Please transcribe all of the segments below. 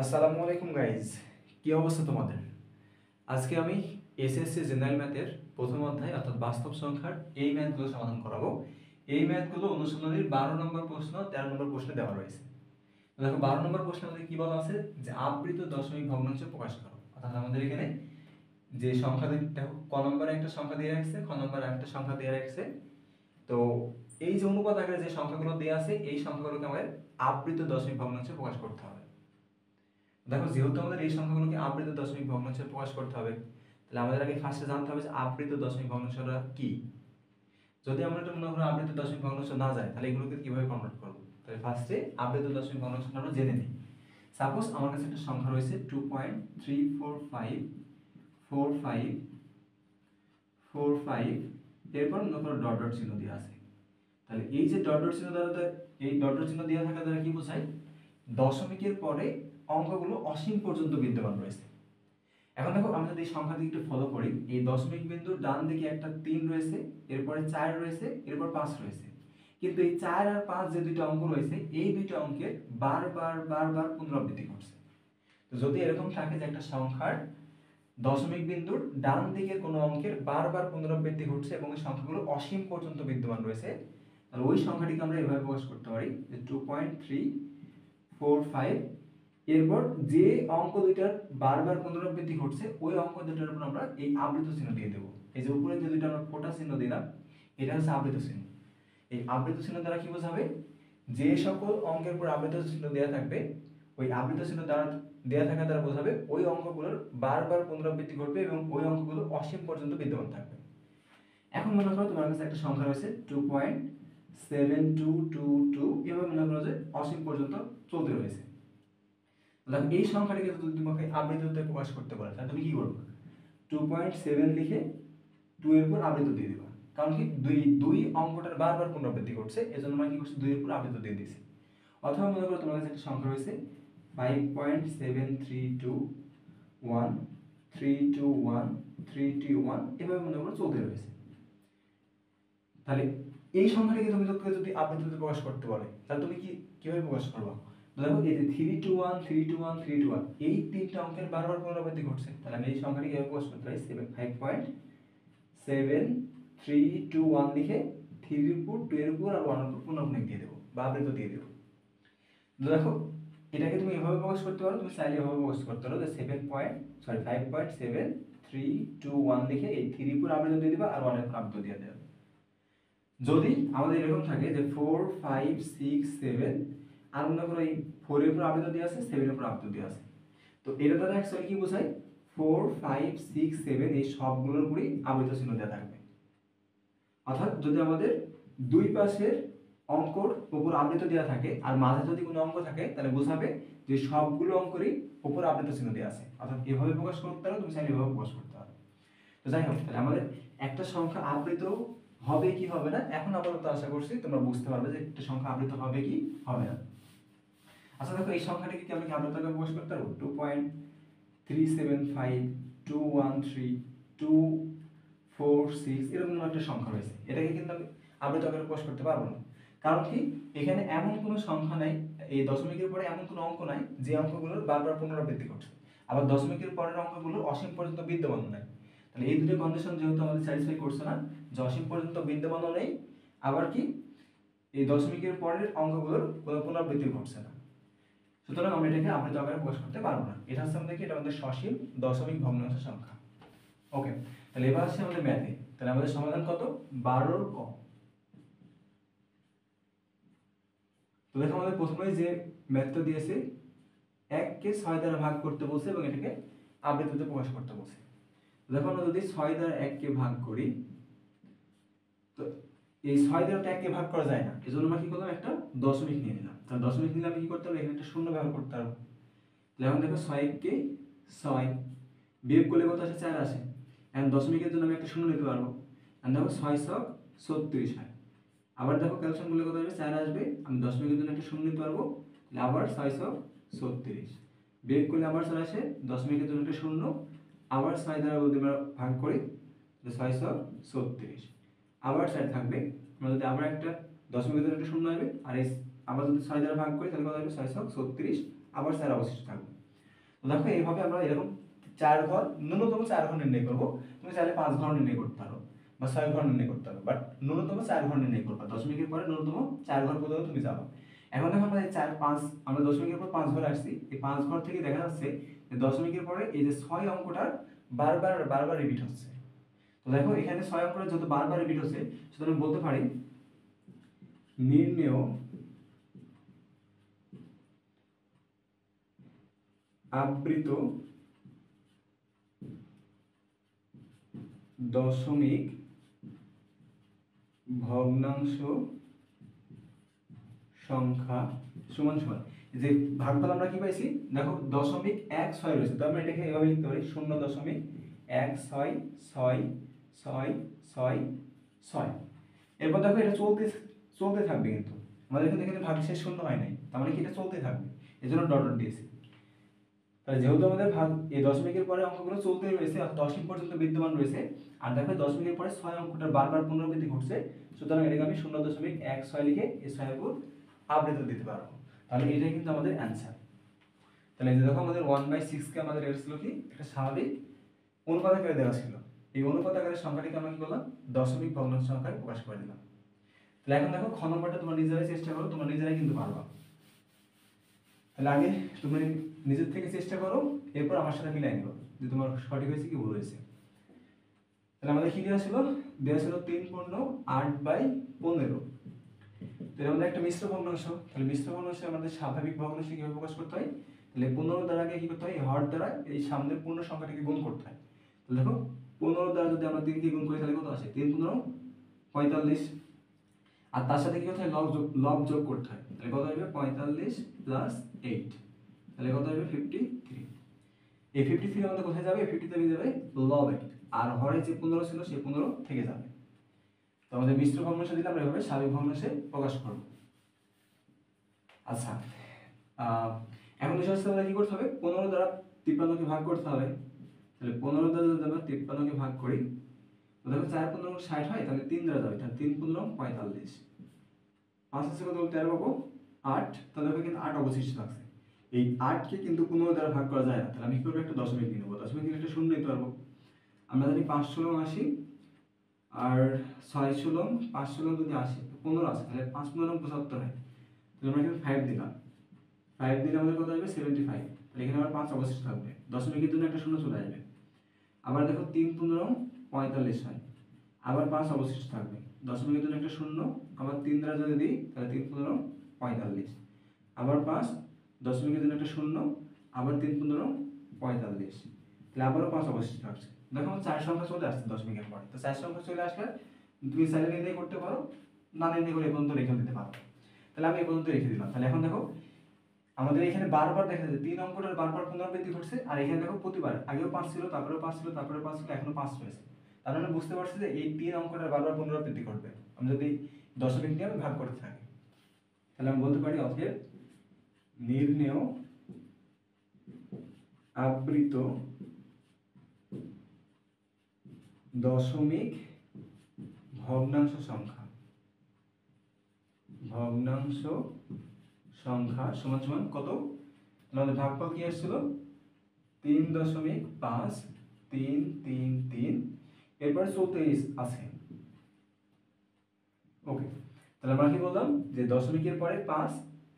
আসসালামু আলাইকুম গাইজ, কি অবস্থা তোমাদের? আজকে আমি এসএসসি জেনারেল ম্যাথের প্রথম অধ্যায় অর্থাৎ বাস্তব সংখ্যার এই ম্যাথগুলো সমাধান করাবো। এই ম্যাথগুলো অনুশীলনীর 12 নম্বর প্রশ্ন 13 নম্বর প্রশ্নে দেওয়া রয়েছে। তো দেখো 12 নম্বর প্রশ্নের মধ্যে কি বলা আছে যে আবৃত দশমিক ভগ্নাংশ প্রকাশ করো। অর্থাৎ আমাদের এখানে যে সংখ্যা দেখো ক নম্বরে একটা সংখ্যা দিয়ে রাখছে, খ নম্বরে একটা সংখ্যা দিয়ে রাখছে। তো এই যে অনুপাত আকারে যে সংখ্যাগুলো দেওয়া আছে এই সংখ্যাগুলোকে আমাদের আবৃত দশমিক ভগ্নাংশে প্রকাশ করতে হবে। দেখো যেহেতু আমাদের এই সংখ্যাগুলোকে আবৃত দশমিক ভগ্নাংশে প্রকাশ করতে হবে, তাহলে আমাদের আগে ফার্স্টে জানতে হবে যে আবৃত দশমিক ভগ্নাংশটা কি। যদি আমরা এটা মনে করো আবৃত দশমিক ভগ্নাংশ না যায়, তাহলে এগুলোকে কিভাবে কনভার্ট করবো? তাহলে ফার্স্টে আবৃত দশমিক ভগ্নাংশটা আমরা জেনে নিই। সাপোজ আমার কাছে একটা সংখ্যা রয়েছে 2.3454545, এরপর মনে করো ডট ডট চিহ্ন দেওয়া আছে। তাহলে এই যে ডট ডট চিহ্ন দ্বারা, এই ডট ডট চিহ্ন দেওয়া থাকা দ্বারা কি বোঝায়? দশমিকের পরে অঙ্কগুলো অসীম পর্যন্ত বিদ্যমান রয়েছে। এখন দেখো আমরা যদি এই সংখ্যাটি একটু ফলো করি, এই দশমিক বিন্দুর ডান দিকে একটা 3 রয়েছে, এরপরে 4 রয়েছে, এরপর 5 রয়েছে। কিন্তু এই 4 আর 5 যে দুইটা অঙ্ক রয়েছে, এই দুইটা অঙ্কের বারবার বারবার পুনরাবৃত্তি ঘটছে। তো যদি এরকম থাকে যে একটা সংখ্যার দশমিক বিন্দুর ডান দিকের কোনো অঙ্কের বারবার পুনরাবৃত্তি ঘটছে এবং এই সংখ্যাগুলো অসীম পর্যন্ত বিদ্যমান রয়েছে, তাহলে ওই সংখ্যাটিকে আমরা এভাবে প্রকাশ করতে পারি যে 2.345, এরপর যে অঙ্ক দুইটার বারবার পুনরাবৃত্তি ঘটছে ওই অঙ্ক দুইটার উপর আমরা এই আবৃত চিহ্ন দিয়ে দেবো। এই যে উপরে যে দুইটা আমরা ফোঁটা চিহ্ন দিলাম, এটা হচ্ছে আবৃত চিহ্ন। এই আবৃত চিহ্ন দ্বারা কি বোঝাবে? যে সকল অঙ্কের উপর আবৃত চিহ্ন দেওয়া থাকবে, ওই আবৃত চিহ্ন দ্বারা দেওয়া থাকা দ্বারা বোঝাবে ওই অঙ্কগুলোর বারবার পুনরাবৃত্তি ঘটবে এবং ওই অঙ্কগুলো অসীম পর্যন্ত বিদ্যমান থাকবে। এখন মনে করো তোমার কাছে একটা সংখ্যা রয়েছে 2.7222, এভাবে মনে করো যে অসীম পর্যন্ত চলতে রয়েছে। তাহলে এই সংখ্যাটিকে যদি তোমাকে আবৃততে প্রকাশ করতে বলে, তাহলে তুমি কি করবে? 2.7 লিখে 2 এর উপর আবৃত দিয়ে দিবা। কারণ কি দুই দুই অঙ্কটার বারবার পুনরাবৃত্তি ঘটছে, এজন্য আমরা কি করছি 2 এর উপর আবৃত দিয়ে দিয়েছি। অথবা মনে করো তোমার কাছে একটা সংখ্যা রয়েছে 5.7321321321 এভাবে মনে করো চলতে রয়েছে। তাহলে এই সংখ্যাটিকে তুমি যদি আবৃততে প্রকাশ করতে বলে, তাহলে তুমি কিভাবে প্রকাশ করবে? দেখো এই যে 321 এই তিনটা অঙ্কের বারবার পুনরাবৃত্তি ঘটছে, তাহলে আমি এই সংখ্যাটিকে কিভাবে প্রকাশ করতে পারি? 5.7321 লিখে 3 এর উপর 2 এর উপর আর 1 এর উপর পুনরাবৃত্তি দিয়ে দেবো বা আবৃত দিয়ে দেবো। দেখো এটাকে তুমি এভাবে প্রকাশ করতে পারো, তুমি চাইলে এভাবে প্রকাশ করতে পারো যে 5.7321 লিখে এই 3 এর উপর আবৃত দিয়ে দিবা আর 1 এর উপর আবৃত দিয়ে দেবে। যদি আমাদের এরকম থাকে যে 4 5 6 7 আর মনে করো এই 4 এর উপর আবৃত দেওয়া আছে, 7 এর উপর আবৃত দেওয়া আছে, তো এটা দ্বারা অ্যাকচুয়ালি কি বোঝায়? 4 5 6 7 এই সবগুলোর উপরই আবৃত চিহ্ন দেওয়া থাকবে। অর্থাৎ যদি আমাদের দুই পাশের অঙ্কর উপর আবৃত দেওয়া থাকে আর মাঝে যদি কোনো অঙ্ক থাকে, তাহলে বোঝাবে যে সবগুলো অঙ্কেরই উপর আবৃত চিহ্ন দেওয়া আছে। অর্থাৎ এভাবে প্রকাশ করতে পারো, তুমি চাইলে এভাবে প্রকাশ করতে পারো। তো যাই হোক, তাহলে আমাদের একটা সংখ্যা আবৃত হবে কি হবে না, এখন আপাতত আশা করছি তোমরা বুঝতে পারবে যে একটা সংখ্যা আবৃত হবে কি হবে না। আচ্ছা দেখো এই সংখ্যাটিকে কি আমরা কি আবৃতকে প্রকাশ করতে পারবো? 2.375213246 এরকম একটা সংখ্যা রয়েছে, এটাকে কিন্তু আমি আবৃত আকারে প্রকাশ করতে পারবো না। কারণ কি এখানে এমন কোনো সংখ্যা নাই, এই দশমিকের পরে এমন কোনো অঙ্ক নাই যে অঙ্কগুলোর বারবার পুনরাবৃত্তি ঘটছে, আবার দশমিকের পরের অঙ্কগুলো অসীম পর্যন্ত বিদ্যমান নাই। তাহলে এই দুটো কন্ডিশন যেহেতু আমাদের স্যাটিসফাই করছে না, যে অসীম পর্যন্ত বিদ্যমানও নেই, আবার কি এই দশমিকের পরের অঙ্কগুলোর কোনো পুনরাবৃত্তি ঘটছে না, সুতরাং আমরা এটাকে আবৃত আকারে প্রকাশ করতে পারবো না। এটা হচ্ছে আমাদের কি, এটা আমাদের সসীম দশমিক ভগ্নাংশ সংখ্যা। ওকে, তাহলে এবার আসছে আমাদের ম্যাথে। তাহলে আমাদের সমাধান কত? 12 ক। তো দেখো আমাদের প্রথমে যে ম্যাথটা দিয়েছে 1 কে 6 দ্বারা ভাগ করতে বলছে এবং এটাকে আবৃততে প্রকাশ করতে বলছে। দেখো আমরা যদি 6 দ্বারা 1 কে ভাগ করি, তো এই 6 দ্বারা 1 কে ভাগ করা যায় না, এজন্য আমরা কি করলাম? একটা দশমিক নিয়ে নিলাম। তাহলে দশমিক নিলে আমি কি করতে হবে? এখানে একটা শূন্য ব্যবহার করতে হবে। এখন দেখো 6 কে 6 বিয়োগ করলে কত আসে? 4 আসে। এখন দশমিকের জন্য আমি একটা শূন্য নিতে পারবো, আর দেখো 6 ছক 36 হয়। আবার দেখো ক্যালকুলেশন করলে কত আসবে? 4 আসবে। আমি দশমিকের জন্য একটা শূন্য নিতে পারবো, তাহলে আবার 6 ছক 36 বিয়োগ করলে আবার 4 আসে। দশমিকের জন্য একটা শূন্য, আবার 6 দ্বারা যদি আমরা ভাগ করি, তাহলে 6 ছক 36 আবার 4 থাকবে। আমরা যদি আবার একটা দশমিকের জন্য একটা শূন্য হবে, আর এই আবার যদি 6 দ্বারা ভাগ করি, তাহলে কত হবে? 6 ছক 36 আবার 4 অবশিষ্ট থাকবে। তো দেখো এইভাবে আমরা এরকম 4 ঘর, ন্যূনতম 4 ঘর নির্ণয় করব। তুমি চাইলে 5 ঘর নির্ণয় করতে পারো বা 6 ঘর নির্ণয় করতে পারো, বাট ন্যূনতম 4 ঘর নির্ণয় করবা। দশমিকের পরে ন্যূনতম 4 ঘর পর্যন্ত তুমি যাবে। এখন দেখো আমরা এই 4 5 আমরা দশমিকের পর 5 ঘরে আসছি। এই 5 ঘর থেকে দেখা যাচ্ছে যে দশমিকের পরে এই যে 6 অঙ্কটা বারবার বারবার রিপিট হচ্ছে। তো দেখো এখানে 6 অঙ্কটা যত বারবার রিপিট হচ্ছে, সুতরাং আমি বলতে পারি নির্ণেয় আবৃত দশমিক ভগ্নাংশ সংখ্যা সমান সমান, যে ভাগফল আমরা কি পাইছি, দেখো 0.16 রয়েছে, তো আমরা এটাকে এভাবে লিখতে পারি 0.166666। এরপর দেখো এটা চলতে চলতে থাকবে, কিন্তু আমাদের কিন্তু এখানে ভাগশেষ শূন্য হয় নাই, তার মানে কি এটা চলতে থাকবে, এই জন্য ডট ডট দিয়েছি। তাহলে যেহেতু আমাদের ভাগ এই দশমিকের পরে অঙ্কগুলো চলতেই রয়েছে, অর্থাৎ দশমিক পর্যন্ত বিদ্যমান রয়েছে, আর দেখো দশমিকের পরে 6 অঙ্কটা বারবার পুনরাবৃত্তি ঘটছে, সুতরাং এটাকে আমি 0.16 লিখে এই 6 এর উপর আবৃত দিতে পারবো। তাহলে এটাই কিন্তু আমাদের অ্যান্সার। তাহলে এই যে দেখো আমাদের 1/6 কে আমাদের এটা ছিল কি একটা স্বাভাবিক অনুপাত আকারে দেওয়া ছিল, এই অনুপাত আকারের সংখ্যাটিকে আমরা কি করলাম, দশমিক ভগ্নাংশ সংখ্যায় প্রকাশ করে দিলাম। তাহলে এখন দেখো খ নম্বরটা তোমরা নিজেরাই চেষ্টা করো, তোমরা নিজেরাই কিন্তু পারবা। তাহলে আগে তুমি নিজের থেকে চেষ্টা করো, এরপর আমার সাথে মিলাই নিও যে তোমার সঠিক হয়েছে কি ভুল হয়েছে। তাহলে আমাদের কি দেওয়া ছিল, 3/8/15। তাহলে আমাদের একটা মিশ্র ভগ্নাংশ, তাহলে মিশ্র ভগ্নাংশে আমাদের স্বাভাবিক ভগ্নাংশ কিভাবে প্রকাশ করতে হয়, তাহলে 15 দ্বারা আগে কি করতে হয়, হর দ্বারা এই সামনের পূর্ণ সংখ্যাটাকে গুণ করতে হয়। তাহলে দেখো 15 দ্বারা যদি আমরা 3 কে গুণ করি তাহলে কত আসে, 3×15 45, আর তার সাথে কি করতে হয়, লব যোগ করতে হয়। তাহলে কত হবে 45 + 8, তাহলে কত হবে 53। এই 53 আমাদের কোথায় যাবে, 50 তে যাবে লবে, আর হরে যে 15 ছিল সেই 15 থেকে যাবে। তো আমাদের মিশ্র ভগ্নাংশ দিলে আমরা এভাবে স্বাভাবিক ভগ্নাংশে প্রকাশ করব। আচ্ছা, এখন বিষয় হচ্ছে আমাদের কি করতে হবে, 15 দ্বারা 53 কে ভাগ করতে হবে। তাহলে 15 দ্বারা যদি আমরা 53 কে ভাগ করি, তো দেখো 4×15 60 হয়, তাহলে 3 দ্বারা যাবে, তাহলে 3×15 45, 5 আছে কত, 13 পাবো 8, তাহলে দেখো কিন্তু 8 অবশিষ্ট থাকছে। এই 8 কে কিন্তু 15 দ্বারা ভাগ করা যায় না, তাহলে আমি কি করব, একটা দশমিক নিয়ে নেব, দশমিক নিলে একটা শূন্য নিতে পারবো। আমরা জানি 5 × 80, আর 6 × 5 × যদি 80, 15 আছে, তাহলে 5 × 75 হয়, তাহলে আমরা এখানে 5 দিলাম, 5 দিলে আমাদের কত আসবে 75, তাহলে এখানে আবার 5 অবশিষ্ট থাকবে, দশমিকের জন্য একটা শূন্য চলে আসবে। আবার দেখো 3×15 45 হয়, আবার 5 অবশিষ্ট থাকবে, দশমিকের জন্য একটা শূন্য, আবার 3 দ্বারা যদি দিই তাহলে 3×15 45, আবার 5, দশমিকের জন্য একটা শূন্য, আবার 3×15 45, তাহলে আবারও 5 অবশিষ্ট থাকছে। দেখো 4 সংখ্যা চলে আসছে দশমিকের পরে, তো 4 সংখ্যা চলে আসলে তুমি চাইলে নির্ণয় করতে পারো, না নির্ণয় করে এই পর্যন্ত রেখে দিতে পারো। তাহলে আমি এই পর্যন্ত রেখে দিলাম। তাহলে এখন দেখো আমাদের এখানে বারবার দেখা যাচ্ছে 3 অঙ্কটার বারবার পুনরাবৃত্তি ঘটছে, আর এখানে দেখো প্রতিবার আগেও 5 ছিল, তারপরেও 5 ছিল, তারপরে 5 ছিল, এখনো 5 রয়েছে। তার মানে বুঝতে পারছি যে এই 3 অঙ্কটার বারবার পুনরাবৃত্তি ঘটবে আমি যদি দশমিক দিয়ে আমি ভাগ করতে থাকি। তাহলে আমি বলতে পারি অতএব নির্ণেয় আবৃত দশমিক ভগ্নাংশ সংখ্যা সমান সমান কত, আমাদের ভাগফল কি আসছিল 3.5333, এরপরে 34 আছে। ওকে, তাহলে আমরা কি বললাম যে দশমিকের পরে 5,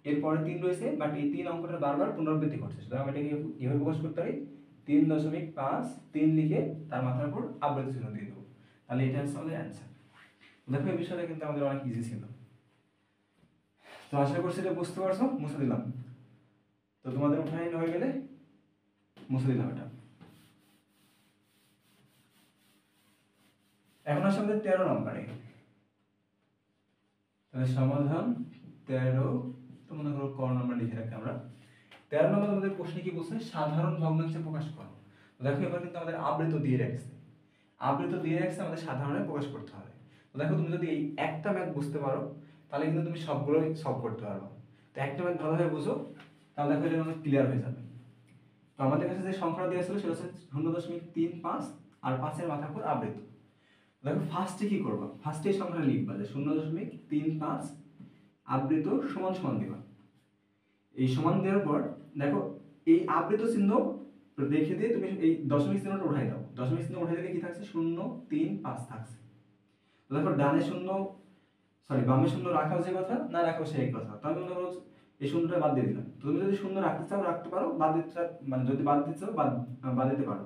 এরপরে 3 রয়েছে, বাট এই 3 অঙ্কটা বারবার পুনরাবৃত্তি ঘটছে, সুতরাং আমরা এটাকে এভাবে প্রকাশ করতে পারি 3.53 লিখে তার মাথার উপর আবৃত চিহ্ন দিয়ে দেবো। তাহলে এটা হচ্ছে আমাদের অ্যান্সার। দেখো এই বিষয়টা কিন্তু আমাদের অনেক ইজি ছিল। তো আশা করছি এটা বুঝতে পারছো, মুছে দিলাম। তো তোমাদের উঠাই হয়ে গেলে মুছে দিলাম এটা। এখন আসলে আমাদের 13 নম্বরে, তাহলে সমাধান 13, তো মনে করো ক নম্বর লিখে রাখি আমরা। 13 নম্বর আমাদের প্রশ্নে কি বলছে, সাধারণ ভগ্নাংশে প্রকাশ করো। দেখো এবার কিন্তু আমাদের আবৃত দিয়ে রাখছে, আমাদের সাধারণে প্রকাশ করতে হবে। তো দেখো তুমি যদি এই একটা ম্যাথ বুঝতে পারো তাহলে কিন্তু তুমি সবগুলোই সলভ করতে পারবে। তো একটা ম্যাথ ভালোভাবে বুঝো, তাহলে দেখো এটা আমাদের ক্লিয়ার হয়ে যাবে। তো আমাদের কাছে যে সংখ্যাটা দেওয়া ছিল সেটা হচ্ছে 0.35, আর 5 এর মাথার উপর আবৃত। দেখো ফার্স্টে কি করবা, ফার্স্টে এই সংখ্যাটা লিখবা যে 0.35 আবৃত সমান সমান দিবা। এই সমান দেওয়ার পর দেখো এই আবৃত চিহ্ন রেখে দিয়ে তুমি এই দশমিক চিহ্নটা উঠাই দাও, দশমিক চিহ্ন উঠাই দিলে কি থাকছে 0 3 5 থাকছে। তো দেখো ডানে শূন্য সরি বামে শূন্য রাখাও যে কথা না রাখাও সেই কথা, তাহলে মনে করো এই শূন্যটা বাদ দিয়ে দিলাম। তুমি যদি শূন্য রাখতে চাও রাখতে পারো, বাদ দিতে চাও মানে যদি বাদ দিতে চাও বাদ দিতে পারো।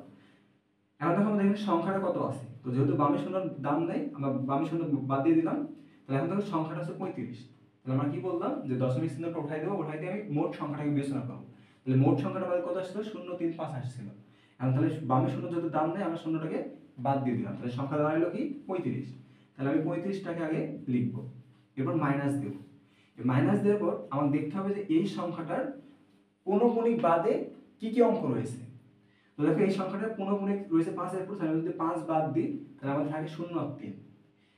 এখন দেখো আমাদের এখানে সংখ্যাটা কত আছে, তো যেহেতু বামে শূন্যর দাম নেই আমরা বামে শূন্য বাদ দিয়ে দিলাম, তাহলে এখন দেখো সংখ্যাটা হচ্ছে 35। তাহলে আমরা কি বললাম যে দশমিক চিহ্নটা উঠাই দেবো, উঠাই দিয়ে আমি মোট সংখ্যাটাকে বিবেচনা করবো। তাহলে মোট সংখ্যাটা আমাদের কত আসছিল 0 3 5 আসছিল। এখন তাহলে বামে শূন্য যেহেতু দাম নেই আমরা শূন্যটাকে বাদ দিয়ে দিলাম, তাহলে সংখ্যা দাঁড়ালো কি 35। তাহলে আমি 35টাকে আগে লিখবো, এরপর মাইনাস দেবো। মাইনাস দেওয়ার পর আমার দেখতে হবে যে এই সংখ্যাটার পৌনঃপুনিক বাদে কি কি অঙ্ক রয়েছে। তো দেখো এই সংখ্যাটার পৌনঃপুনিক রয়েছে 5 এর উপর, তাহলে যদি 5 বাদ দিই তাহলে আমাদের থাকে 0 আর 3।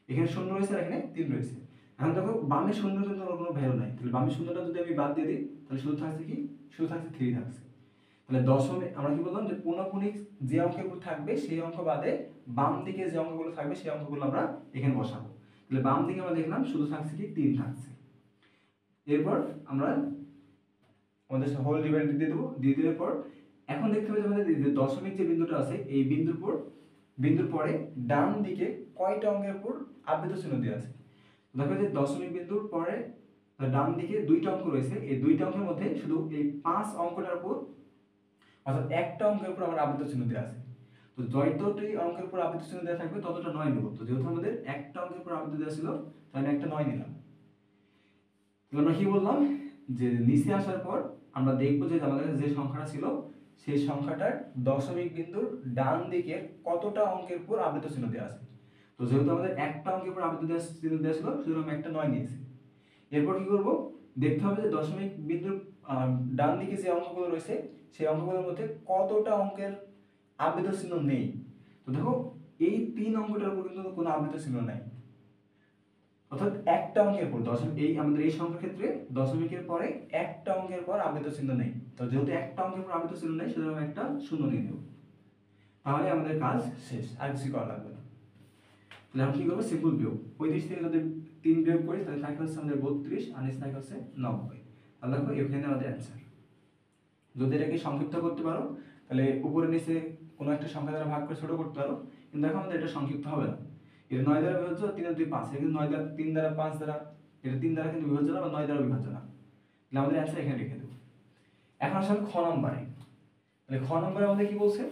এখানে 0 রয়েছে আর এখানে 3 রয়েছে। এখন দেখো বামে 0 কিন্তু কোনো ভ্যালু নাই, তাহলে বামে 0টা যদি আমি বাদ দিয়ে দিই তাহলে শুধু থাকছে কি, শুধু থাকছে 3 থাকছে। তাহলে দশমিক আমরা কি বললাম যে পৌনঃপুনিক যে অঙ্কগুলো থাকবে সেই অঙ্ক বাদে বাম দিকে যে অঙ্কগুলো থাকবে সেই অঙ্কগুলো আমরা এখানে বসাবো। তাহলে বাম দিকে আমরা দেখলাম শুধু থাকছে কি 3 থাকছে। এরপর আমরা আমাদের হোল ডিভাইডেড দিয়ে দেবো, দিয়ে দেওয়ার পর এখন দেখতে হবে যে আমাদের যে দশমিক যে বিন্দুটা আছে এই বিন্দুর পরে ডান দিকে কয়টা অঙ্কের উপর আবৃত চিহ্ন দেওয়া আছে। দেখো যে দশমিক বিন্দুর পরে ডান দিকে দুইটা অঙ্ক রয়েছে, এই দুইটা অঙ্কের মধ্যে শুধু এই 5 অঙ্কটার উপর অর্থাৎ একটা অঙ্কের উপর আমার আবৃত চিহ্ন দেওয়া আছে। তো যতটি অঙ্কের উপর আবৃত চিহ্ন দেওয়া থাকবে ততটা 9 নেব। তো যেহেতু আমাদের একটা অঙ্কের উপর আবৃত দেওয়া ছিল তাই আমি একটা 9 নিলাম। তাহলে আমরা কি বললাম যে নিচে আসার পর আমরা দেখব যে আমাদের যে সংখ্যাটা ছিল সেই সংখ্যাটার দশমিক বিন্দুর ডান দিকের কতটা অঙ্কের উপর আবৃত চিহ্ন দেওয়া আছে। তো যেহেতু আমাদের একটা অঙ্কের উপর আবৃত চিহ্ন দেওয়া ছিল সুতরাং আমি একটা 9 নিয়েছি। এরপর কি করব, দেখতে হবে যে দশমিক বিন্দুর ডান দিকে যে অঙ্কগুলো রয়েছে সেই অঙ্কগুলোর মধ্যে কতটা অঙ্কের আবৃত চিহ্ন নেই। তো দেখো এই 3 অঙ্কটার উপর কিন্তু কোনো আবৃত চিহ্ন নাই, অর্থাৎ একটা অঙ্কের পর দশমিক এই আমাদের এই সংখ্যার ক্ষেত্রে দশমিকের পরে একটা অঙ্কের পর আবৃত চিহ্ন নেই। তো যেহেতু একটা অঙ্কের পর আবৃত চিহ্ন নেই সুতরাং একটা শূন্য নিয়ে নেব, তাহলে আমাদের কাজ শেষ, আর কিছু করা লাগবে না। তাহলে আমরা কি করবো, সিম্পল বিয়োগ। 35 থেকে যদি 3 বিয়োগ করি তাহলে থাকে হচ্ছে আমাদের 32 আর নিচে থাকে হচ্ছে 90। তাহলে দেখো এখানে আমাদের অ্যান্সার। যদি এটাকে সংক্ষিপ্ত করতে পারো তাহলে উপরে নিচে কোনো একটা সংখ্যা দ্বারা ভাগ করে ছোট করতে পারো, কিন্তু দেখো আমাদের এটা সংক্ষিপ্ত হবে না। এটা 9 দ্বারা বিভাজ্য, 3 আর 2 5, এটা কিন্তু 9 দ্বারা 3 দ্বারা 5 দ্বারা, এটা 3 দ্বারা কিন্তু বিভাজ্য না বা 9 দ্বারা বিভাজ্য না। তাহলে আমাদের অ্যান্সার এখানে লিখে দেব। এখন আসলে খ নম্বরে, তাহলে খ নম্বরে আমাদের কি বলছে,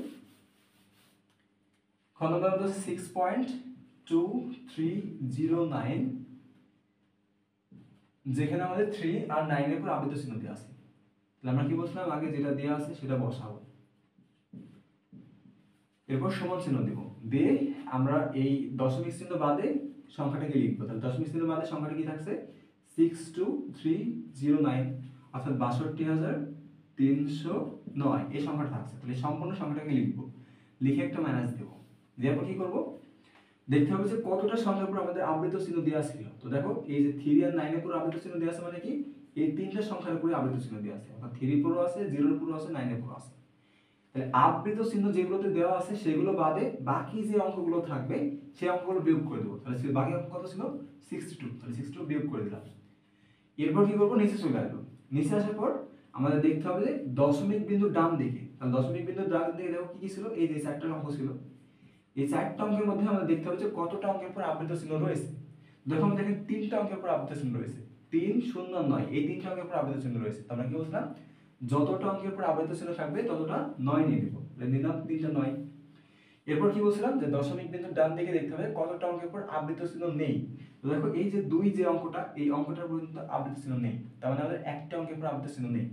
খ নম্বরে আমাদের 6.2309, যেখানে আমাদের 3 আর 9 এর উপর আবৃত চিহ্ন দেওয়া আছে। তাহলে আমরা কি বলছিলাম, আগে যেটা দেওয়া আছে সেটা বসাবো, এরপর সমান চিহ্ন দেব, দিয়ে আমরা এই দশমিক চিহ্ন বাদে সংখ্যাটাকে লিখবো। তাহলে দশমিক চিহ্ন বাদে সংখ্যাটা কি থাকছে 62309, অর্থাৎ 62,309 এই সংখ্যাটা থাকছে। তাহলে সম্পূর্ণ সংখ্যাটাকে লিখবো, লিখে একটা মাইনাস দেবো, দেওয়ার পর কি করবো, দেখতে হবে যে কতটা সংখ্যার উপর আমাদের আবৃত চিহ্ন দেওয়া ছিল। তো দেখো এই যে 3 আর 9 এর উপর আবৃত চিহ্ন দেওয়া আছে মানে কি এই তিনটা সংখ্যার উপরে আবৃত চিহ্ন দেওয়া আছে, অর্থাৎ 3 এর উপরও আছে, 0 এর উপরও আছে, 9 এর উপরও আছে। তাহলে আবৃত চিহ্ন যেগুলোতে দেওয়া আছে সেগুলো বাদে বাকি যে অঙ্কগুলো থাকবে সেই অঙ্কগুলো বিয়োগ করে দেবো। তাহলে বাকি অঙ্ক কত ছিল 62, তাহলে 62 বিয়োগ করে দিলাম। এরপর কি করবো, নিচে চলে আসবো। নিচে আসার পর আমাদের দেখতে হবে যে দশমিক বিন্দুর ডান দিকে, তাহলে দশমিক বিন্দুর ডান দিকে দেখো কি কি ছিল, এই যে 4টা অঙ্ক ছিল, এই 4টা অঙ্কের মধ্যে আমাদের দেখতে হবে যে কতটা অঙ্কের উপর আবৃত চিহ্ন রয়েছে। দেখো আমাদের এখানে 3টা অঙ্কের উপর আবৃত চিহ্ন রয়েছে, 3 0 9, এই 3টা অঙ্কের উপর আবৃত চিহ্ন রয়েছে। আমরা কি বলছিলাম, যতটা অঙ্কের উপর আবৃত চিহ্ন থাকবে ততটা 9 নিয়ে নেব, নিলাম 3টা 9। এরপর কি বলছিলাম যে দশমিক বিন্দুর ডান দিকে দেখতে হবে কতটা অঙ্কের উপর আবৃত চিহ্ন নেই। তো দেখো এই যে 2 যে অঙ্কটা, এই অঙ্কটার পর্যন্ত আবৃত চিহ্ন নেই, তার মানে আমাদের একটা অঙ্কের উপর আবৃত চিহ্ন নেই।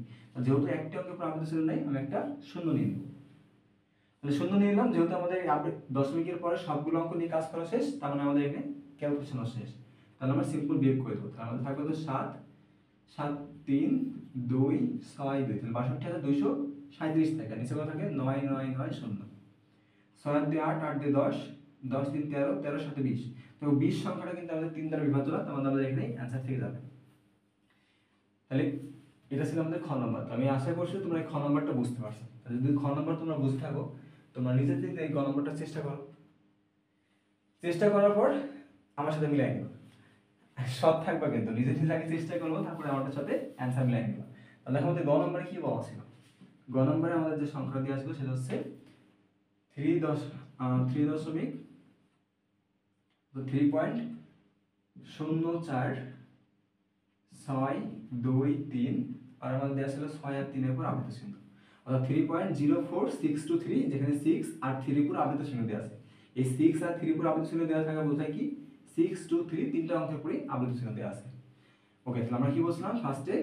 যেহেতু একটা অঙ্কের উপর আবৃত চিহ্ন নেই আমি একটা শূন্য নিয়ে নেব। তাহলে শূন্য নিয়ে নিলাম, যেহেতু আমাদের দশমিকের পরে সবগুলো অঙ্ক নিয়ে কাজ করা শেষ, তার মানে আমাদের এখানে ক্যালকুলেশনও শেষ। তাহলে আমরা সিম্পল বিয়োগ করে দেবো। তাহলে আমাদের থাকবে 7 7 3 2 6 2, তাহলে 62,237 থাকে, নিচে কত থাকে 9 9 9 0, 6 2 8 8 2 10 10 3 13 13 7 20। তো 20 সংখ্যাটা কিন্তু আমাদের 3 দ্বারা বিভাজ্য না, তার মানে আমাদের এখানে অ্যানসার থেকে যাবে। তাহলে এটা ছিল আমাদের খ নম্বর। তো আমি আশা করছি তোমরা এই খ নম্বরটা বুঝতে পারছো। তাহলে যদি খ নম্বর তোমরা বুঝে থাকো তোমরা নিজের থেকে এই গ নম্বরটা চেষ্টা করো, চেষ্টা করার পর আমার সাথে মিলাই নিও, সৎ থাকবা কিন্তু নিজে নিজে আগে চেষ্টা করবো, তারপরে আমার সাথে অ্যান্সার মিলাই নিবা। তাহলে দেখো আমাদের গ নম্বরে কি বলা ছিল, গ গ নম্বরে আমাদের যে সংখ্যা দেওয়া ছিল সেটা হচ্ছে 3.0463 আর আমাদের দেওয়া ছিল 6 আর 3 এর উপর আবৃত চিহ্ন, অর্থাৎ 3.04623, যেখানে 6 আর 3 এর উপর আবৃত চিহ্ন দেওয়া আছে। এই 6 আর 3 এর উপর আবৃত চিহ্ন দেওয়া থাকা বোঝায় কি 623 তিনটা অঙ্কের উপরে আবৃত চিহ্ন দেওয়া আছে। ওকে, তাহলে আমরা কি বলছিলাম, ফার্স্টে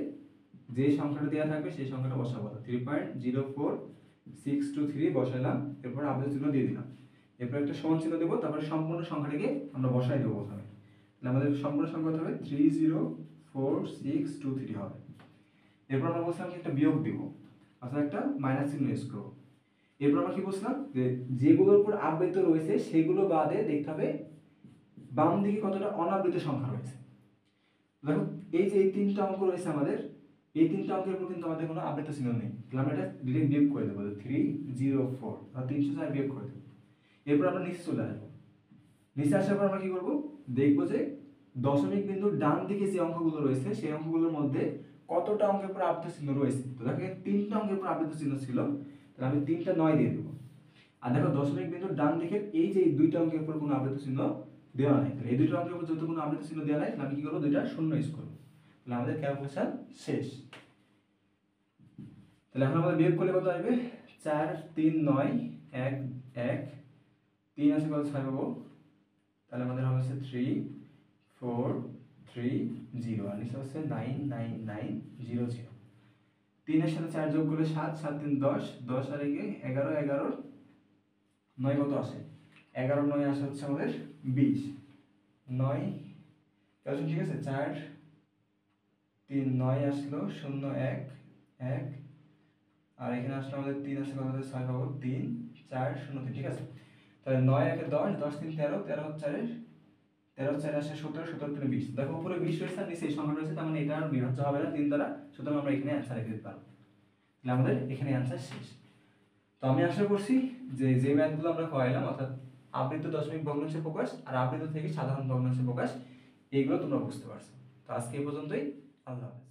যে সংখ্যাটা দেওয়া থাকবে সেই সংখ্যাটা বসাবো। 3.04623 বসাইলাম, এরপর আবৃত চিহ্ন দিয়ে দিলাম, এরপর একটা সমান চিহ্ন দেবো, তারপরে সম্পূর্ণ সংখ্যাটাকে আমরা বসাই দেবো প্রথমে। তাহলে আমাদের সম্পূর্ণ সংখ্যা হবে 304623 হবে। এরপর আমরা বলছিলাম একটা বিয়োগ দিব, অর্থাৎ একটা মাইনাস চিহ্ন ইউজ করবো। এরপর আমরা কি বলছিলাম যে যেগুলোর উপর আবৃত রয়েছে সেগুলো বাদে দেখতে হবে বাম দিকে কতটা অনাবৃত সংখ্যা রয়েছে। দেখো এই যে এই তিনটা অঙ্ক রয়েছে আমাদের, এই তিনটা অঙ্কের উপর কিন্তু আমাদের কোনো আবৃত চিহ্ন নেই, তাহলে আমরা এটা ডিরেক্ট বিয়োগ করে দেবো 304 আর 304 বিয়োগ করে দেবো। এরপর আমরা নিচে চলে আসবো, নিচে আসার পর আমরা কি করবো, দেখবো যে দশমিক বিন্দুর ডান দিকে যে অঙ্কগুলো রয়েছে সেই অঙ্কগুলোর মধ্যে কতটা অঙ্কের উপর আবৃত চিহ্ন রয়েছে। তো দেখো তিনটা অঙ্কের উপর আবৃত চিহ্ন ছিল, তাহলে আমি 3টা 9 দিয়ে দেবো। আর দেখো দশমিক বিন্দুর ডান দিকের এই যে দুইটা অঙ্কের উপর কোনো আবৃত চিহ্ন দেওয়া নাই, তাহলে এই দুইটা অঙ্কের উপর যত কোনো আবৃত চিহ্ন দেওয়া নাই, তাহলে আমি কি করবো, দুইটা শূন্য ইউজ করবো। তাহলে আমাদের ক্যালকুলেশন শেষ। তাহলে এখন আমাদের বিয়োগ করলে কত আসবে, 4 3 9 1 1 3 আছে কত 6 পাবো, তাহলে আমাদের হবে হচ্ছে 3430 আর নিচে হচ্ছে 99900। 3 এর সাথে 4 যোগ করলে 7 7 3 10 10 আর 11 11 9 কত আসে, 11 9 আসে হচ্ছে আমাদের 20 9 ক্যালকুলেশন ঠিক আছে। 4 3 9 আসলো 0 1 1 আর এখানে আসলে আমাদের 3 আছে কত 6 পাবো 3 4 0 3, ঠিক আছে। তাহলে 9 1 10 10 3 13 13 4 13 4 আসে 17 17 3 20। দেখো উপরে 20 রয়েছে আর নিচে এই সংখ্যা রয়েছে, তার মানে এটা আর বিভাজ্য হবে না 3 দ্বারা, সুতরাং আমরা এখানে অ্যানসার রেখে দিতে পারবো। তাহলে আমাদের এখানে অ্যানসার শেষ। তো আমি আশা করছি যে ম্যাথগুলো আমরা করাইলাম, অর্থাৎ আবৃত দশমিক ভগ্নাংশের প্রকাশ আর আবৃত থেকে সাধারণ ভগ্নাংশের প্রকাশ, এইগুলো তোমরা বুঝতে পারছো। তো আজকে এই পর্যন্তই, আল্লাহ হাফেজ।